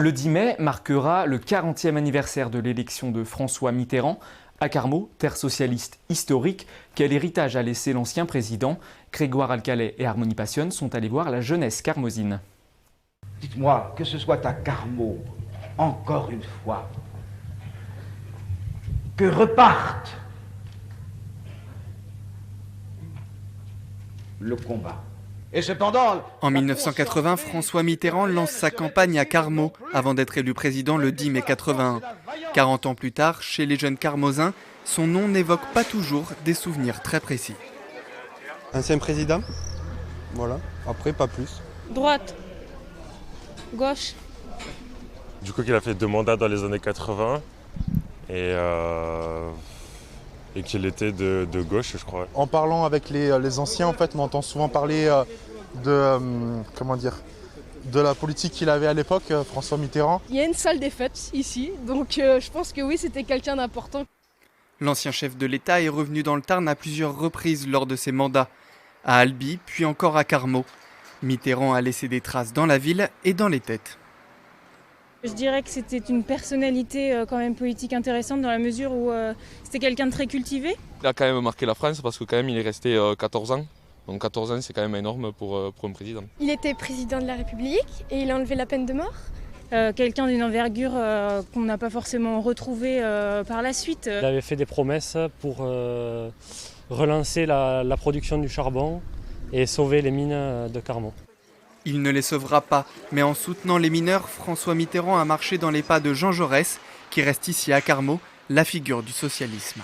Le 10 mai marquera le 40e anniversaire de l'élection de François Mitterrand. À Carmaux, terre socialiste historique, quel héritage a laissé l'ancien président? Grégoire Alcalet et Harmonie Passionne sont allés voir la jeunesse carmosine. Dites-moi, que ce soit à Carmaux, encore une fois, que reparte le combat. Et cependant, en 1980, François Mitterrand lance sa campagne à Carmaux avant d'être élu président le 10 mai 81. 40 ans plus tard, chez les jeunes carmosins, son nom n'évoque pas toujours des souvenirs très précis. Ancien président, voilà, après pas plus. Droite, gauche. Du coup, qu'il a fait 2 mandats dans les années 80 et qu'il était de gauche, je crois. En parlant avec les anciens, en fait, on entend souvent parler de la politique qu'il avait à l'époque, François Mitterrand. Il y a une salle des fêtes ici, donc je pense que oui, c'était quelqu'un d'important. L'ancien chef de l'État est revenu dans le Tarn à plusieurs reprises lors de ses mandats, à Albi, puis encore à Carmaux. Mitterrand a laissé des traces dans la ville et dans les têtes. Je dirais que c'était une personnalité quand même politique intéressante dans la mesure où c'était quelqu'un de très cultivé. Il a quand même marqué la France parce que quand même il est resté 14 ans. Donc 14 ans c'est quand même énorme pour un président. Il était président de la République et il a enlevé la peine de mort. Quelqu'un d'une envergure qu'on n'a pas forcément retrouvé par la suite. Il avait fait des promesses pour relancer la production du charbon et sauver les mines de Carmaux. Il ne les sauvera pas, mais en soutenant les mineurs, François Mitterrand a marché dans les pas de Jean Jaurès, qui reste ici à Carmaux, la figure du socialisme.